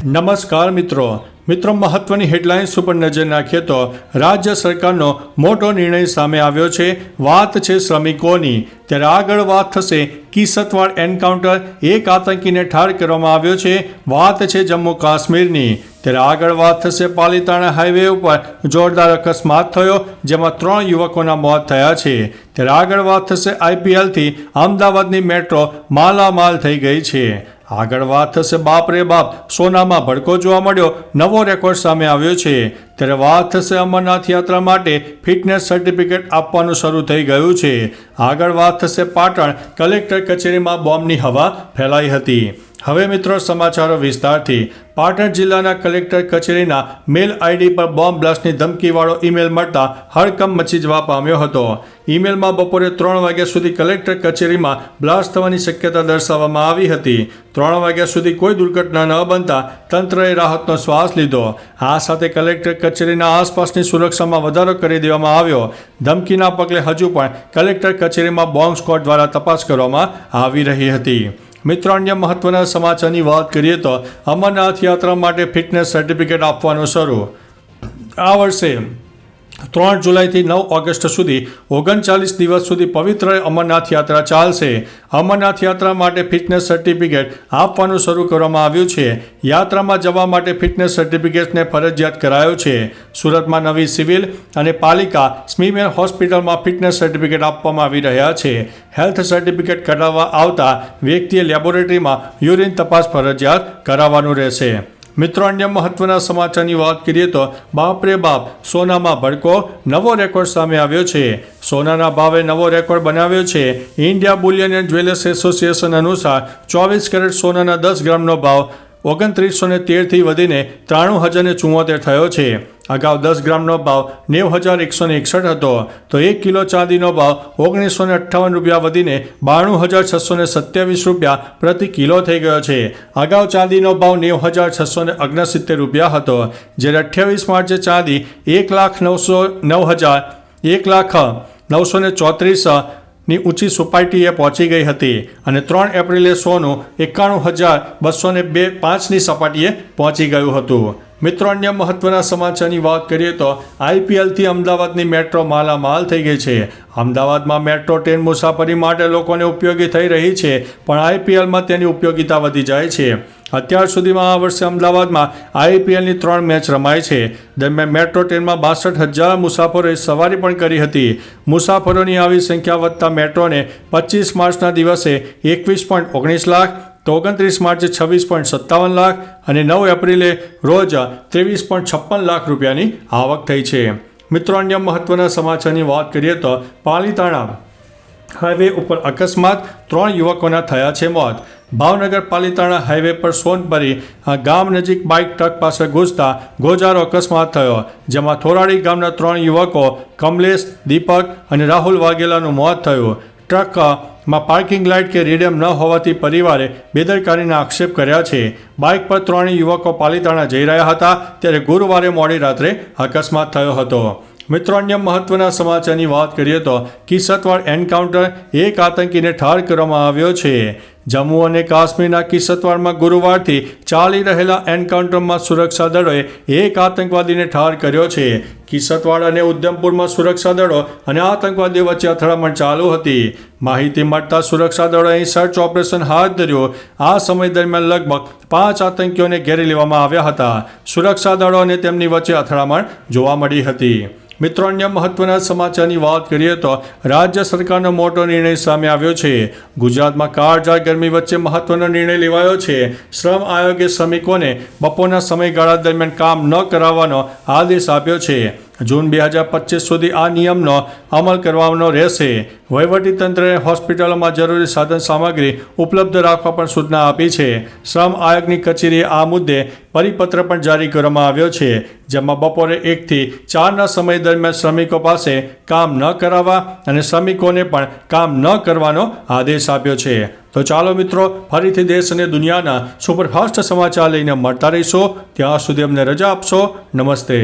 નમસ્કાર મિત્રો મહત્વની હેડલાઇન્સ ઉપર નજર નાખીએ તો રાજ્ય સરકારનો મોટો નિર્ણય સામે આવ્યો છે। વાત છે શ્રમિકોની, ત્યારે આગળ વાત થશે કિસતવાડ એન્કાઉન્ટર, એક આતંકીને ઠાર કરવામાં આવ્યો છે। વાત છે જમ્મુ કાશ્મીરની, ત્યારે આગળ વાત થશે પાલીતાણા હાઈવે ઉપર જોરદાર અકસ્માત થયો, જેમાં 3 યુવકોના મોત થયા છે। ત્યારે આગળ વાત થશે IPLથી અમદાવાદની મેટ્રો માલામાલ થઈ ગઈ છે। આગળ વાત થશે બાપ રે બાપ, સોનામાં ભડકો જોવા મળ્યો, નવો રેકોર્ડ સામે આવ્યો છે। ત્યારે વાત થશે અમરનાથ યાત્રા માટે ફિટનેસ સર્ટિફિકેટ આપવાનું શરૂ થઈ ગયું છે। આગળ વાત થશે પાટણ કલેક્ટર કચેરીમાં બોમ્બની હવા ફેલાઈ હતી। હવે મિત્રો સમાચારો વિસ્તારથી। પાટણ જિલ્લાના કલેક્ટર કચેરીના મેલ આઈડી પર બોમ્બ બ્લાસ્ટની ધમકીવાળો ઈમેલ મળતા હડકંપ મચી જવા પામ્યો હતો। ઈમેલમાં બપોરે 3 વાગ્યા સુધી કલેક્ટર કચેરીમાં બ્લાસ્ટ થવાની શક્યતા દર્શાવવામાં આવી હતી। 3 વાગ્યા સુધી કોઈ દુર્ઘટના ન બનતા તંત્રએ રાહતનો શ્વાસ લીધો। આ સાથે કલેક્ટર કચેરીના આસપાસની સુરક્ષામાં વધારો કરી દેવામાં આવ્યો। ધમકીના પગલે હજુ પણ કલેક્ટર કચેરીમાં બોમ્બ સ્ક્વોડ દ્વારા તપાસ કરવામાં આવી રહી હતી। મિત્રો, અન્ય મહત્વના સમાચારની વાત કરીએ તો અમરનાથ યાત્રા માટે ફિટનેસ સર્ટિફિકેટ આપવાનું શરૂ। આ વર્ષે 3 જુલાઈથી 9 ઓગસ્ટ સુધી 39 દિવસ સુધી પવિત્ર અમરનાથ યાત્રા ચાલશે। અમરનાથ યાત્રા માટે ફિટનેસ સર્ટિફિકેટ આપવાનું શરૂ કરવામાં આવ્યું છે। યાત્રામાં જવા માટે ફિટનેસ સર્ટિફિકેટને ફરજિયાત કરાયો છે। સુરતમાં નવી સિવિલ અને પાલિકા સ્મીમેર હોસ્પિટલમાં ફિટનેસ સર્ટિફિકેટ આપવામાં આવી રહ્યા છે। હેલ્થ સર્ટિફિકેટ કઢાવવા આવતા વ્યક્તિએ લેબોરેટરીમાં યુરિન તપાસ ફરજિયાત કરાવવાનું રહેશે। મિત્રો, અન્ય મહત્વના સમાચારની વાત કરીએ તો બાપ રે બાપ, સોનામાં ભડકો, નવો રેકોર્ડ સામે આવ્યો છે। સોનાના ભાવે નવો રેકોર્ડ બનાવ્યો છે। India Boolean and jewellers association અનુસાર 24 કેરેટ સોનાના 10 ગ્રામનો ભાવ 2913થી વધીને 93074 થયો છે। અગાઉ 10 ગ્રામનો ભાવ 90161 હતો, તો 1 કિલો ચાંદીનો ભાવ 1958 રૂપિયા વધીને 92627 રૂપિયા પ્રતિ કિલો થઈ ગયો છે। અગાઉ ચાંદીનો ભાવ 9669 રૂપિયા હતો, જ્યારે 28 માર્ચે ચાંદી 1,09,34 ની ઊંચી સપાટીએ પહોંચી ગઈ હતી અને 3 એપ્રિલે સોનું 91,205ની સપાટીએ પહોંચી ગયું હતું। મિત્રો, અન્ય મહત્વના સમાચારની વાત કરીએ તો IPLથી અમદાવાદની મેટ્રો માલામાલ થઈ ગઈ છે। અમદાવાદમાં મેટ્રો ટ્રેન મુસાફરી માટે લોકોને ઉપયોગી થઈ રહી છે, પણ IPLમાં તેની ઉપયોગિતા વધી જાય છે। અત્યાર સુધીમાં આ વર્ષે અમદાવાદમાં IPLની 3 મેચ રમાઈ છે। દરમિયાન મેટ્રો ટ્રેનમાં 62,000 મુસાફરોએ સવારી પણ કરી હતી। મુસાફરોની આવી સંખ્યા વધતા મેટ્રોને 25 માર્ચના દિવસે 21.19 લાખ, તો 29 માર્ચે 26.57 લાખ અને 9 એપ્રિલે રોજ 23.56 લાખ રૂપિયાની આવક થઈ છે। મિત્રો, અન્ય મહત્વના સમાચારની વાત કરીએ તો પાલીતાણા હાઈવે ઉપર અકસ્માત, 3 યુવકોના થયા છે મોત। ભાવનગર પાલીતાણા હાઈવે પર સોનપરી ગામ નજીક બાઇક ટ્રક પાસે ઘૂસતા ગોજારો અકસ્માત થયો, જેમાં થોરાડી ગામના 3 યુવકો કમલેશ, દીપક અને રાહુલ વાઘેલાનું મોત થયું। ટ્રકમાં પાર્કિંગ લાઇટ કે રેડિયમ ન હોવાથી પરિવારે બેદરકારીના આક્ષેપ કર્યા છે। બાઇક પર 3 યુવકો પાલીતાણા જઈ રહ્યા હતા, ત્યારે ગુરુવારે મોડી રાત્રે અકસ્માત થયો હતો। મિત્રો, અન્ય મહત્વના સમાચારની વાત કરીએ તો કિસતવાડ એન્કાઉન્ટર, એક આતંકીને ઠાર કરવામાં આવ્યો છે। જમ્મુ અને કાશ્મીરના કિસતવાડમાં ગુરુવારથી ચાલી રહેલા એન્કાઉન્ટરમાં સુરક્ષા દળોએ એક આતંકવાદીને ઠાર કર્યો છે। કિસતવાડ અને ઉધમપુરમાં સુરક્ષા દળો અને આતંકવાદીઓ વચ્ચે અથડામણ ચાલુ હતી। માહિતી મળતા સુરક્ષા દળોએ સર્ચ ઓપરેશન હાથ ધર્યું। આ સમય દરમિયાન લગભગ 5 આતંકીઓને ઘેરી લેવામાં આવ્યા હતા। સુરક્ષા દળો અને તેમની વચ્ચે અથડામણ જોવા મળી હતી। મિત્રો, અન્ય મહત્વના સમાચારની વાત કરીએ તો રાજ્ય સરકારનો મોટો નિર્ણય સામે આવ્યો છે। ગુજરાતમાં કાળઝાળ ગરમી વચ્ચે મહત્વનો નિર્ણય લેવાયો છે। શ્રમ આયોગે શ્રમિકોને બપોરના સમયગાળા દરમિયાન કામ ન કરાવવાનો આદેશ આપ્યો છે। જૂન 2025 સુધી આ નિયમનો અમલ કરવાનો રહેશે। વહીવટીતંત્રએ હોસ્પિટલોમાં જરૂરી સાધન સામગ્રી ઉપલબ્ધ રાખવા પણ સૂચના આપી છે। શ્રમ આયોગની કચેરીએ આ મુદ્દે પરિપત્ર પણ જારી કરવામાં આવ્યો છે, જેમાં બપોરે 1 થી 4ના સમય દરમિયાન શ્રમિકો પાસે કામ ન કરાવવા અને શ્રમિકોને પણ કામ ન કરવાનો આદેશ આપ્યો છે। તો ચાલો મિત્રો, ફરીથી દેશ અને દુનિયાના સુપરફાસ્ટ સમાચાર લઈને મળતા રહીશો। ત્યાં સુધી અમને રજા આપશો। નમસ્તે।